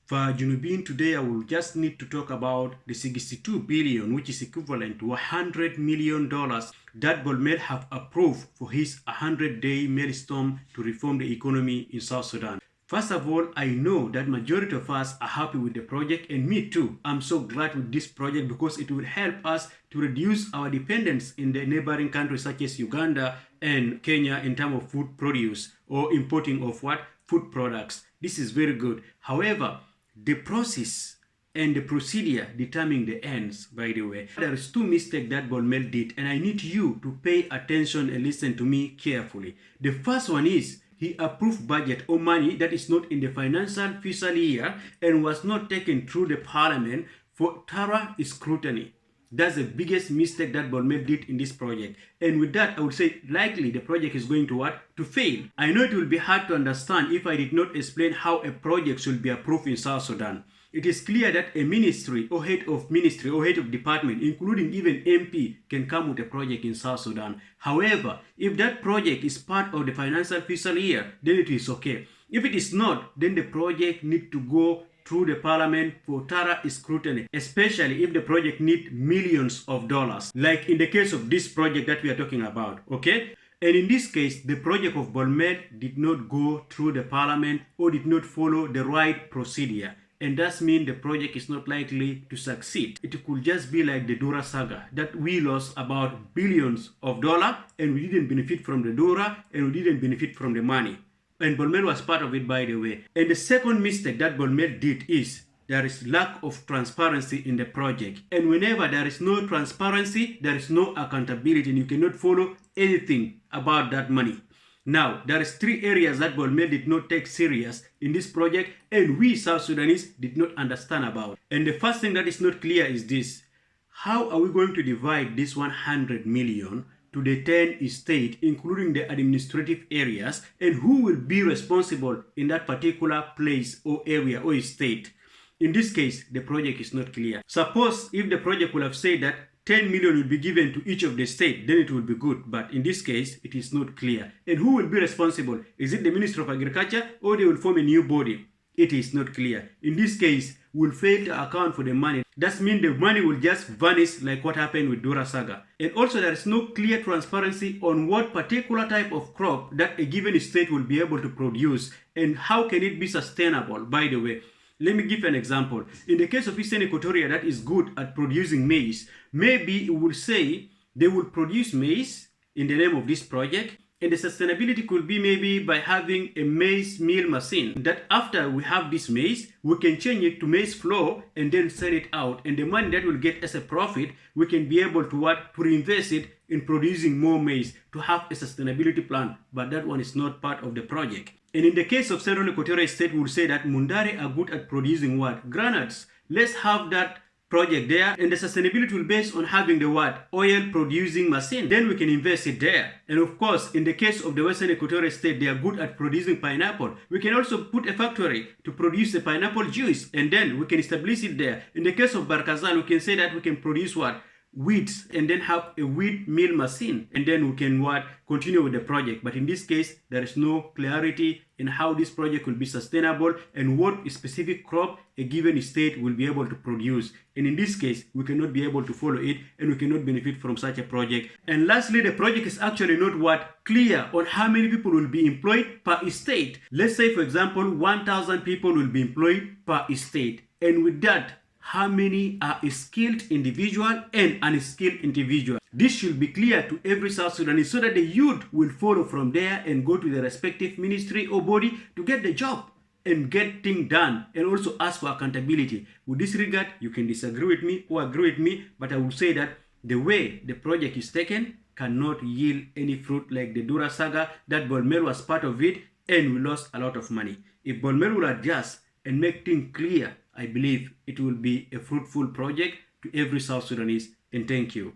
For Junubin today, I will just need to talk about the 62 billion, which is equivalent to $100 million that Bol Mel have approved for his 100-day milestone to reform the economy in South Sudan. First of all, I know that majority of us are happy with the project, and me too. I'm so glad with this project because it will help us to reduce our dependence in the neighboring countries such as Uganda and Kenya in terms of food produce or importing of food products. This is very good. However, the process and the procedure determine the ends, by the way. There is two mistakes that Bol Mel did, and I need you to pay attention and listen to me carefully. The first one is he approved budget or money that is not in the financial fiscal year and was not taken through the parliament for thorough scrutiny. That's the biggest mistake that Bol Mel did in this project. And with that, I would say likely the project is going to to fail. I know it will be hard to understand if I did not explain how a project should be approved in South Sudan. It is clear that a ministry or head of department, including even MP, can come with a project in South Sudan. However, if that project is part of the financial fiscal year, then it is okay. If it is not, then the project needs to go through the parliament for thorough scrutiny, especially if the project needs millions of dollars, like in the case of this project that we are talking about, okay? And in this case, the project of Bol Mel did not go through the parliament or did not follow the right procedure. And that means the project is not likely to succeed. It could just be like the Dura saga, that we lost about billions of dollars and we didn't benefit from the Dura and we didn't benefit from the money. And Bol Mel was part of it, by the way. And the second mistake that Bol Mel did is there is lack of transparency in the project. And whenever there is no transparency, there is no accountability, and you cannot follow anything about that money. Now, there is three areas that Bol Mel did not take serious in this project, and we South Sudanese did not understand about. And the first thing that is not clear is this: how are we going to divide this 100 million to the 10 states, including the administrative areas, and who will be responsible in that particular place or area or state? In this case, the project is not clear. Suppose if the project would have said that 10 million will be given to each of the states, then it will be good. But in this case, it is not clear. And who will be responsible? Is it the Ministry of Agriculture or they will form a new body? It is not clear. In this case, we'll fail to account for the money. That means the money will just vanish like what happened with Dura Saga. And also there is no clear transparency on what particular type of crop that a given state will be able to produce and how can it be sustainable, by the way. Let me give an example. In the case of Eastern Equatoria that is good at producing maize, maybe it will say they will produce maize in the name of this project, and the sustainability could be maybe by having a maize meal machine that after we have this maize, we can change it to maize flour and then sell it out. And the money that we'll get as a profit, we can be able to reinvest it in producing more maize to have a sustainability plan. But that one is not part of the project. And in the case of Central Equatorial State, we'll say that Mundare are good at producing granules. Let's have that project there, and the sustainability will be based on having the oil producing machine. Then we can invest it there. And of course, in the case of the Western Equatorial State, they are good at producing pineapple. We can also put a factory to produce the pineapple juice, and then we can establish it there. In the case of Barkazal, we can say that we can produce wheat and then have a wheat mill machine, and then we can continue with the project. But in this case, there is no clarity in how this project will be sustainable and what specific crop a given state will be able to produce. And in this case, we cannot be able to follow it and we cannot benefit from such a project. And lastly, the project is actually not clear on how many people will be employed per state. Let's say, for example, 1,000 people will be employed per state. And with that, how many are a skilled individual and unskilled individual? This should be clear to every South Sudanese so that the youth will follow from there and go to the respective ministry or body to get the job and get things done, and also ask for accountability. With this regard, you can disagree with me or agree with me, but I will say that the way the project is taken cannot yield any fruit like the Dura saga that Bol Mel was part of it, and we lost a lot of money. If Bol Mel will adjust and make things clear, I believe it will be a fruitful project to every South Sudanese. And thank you.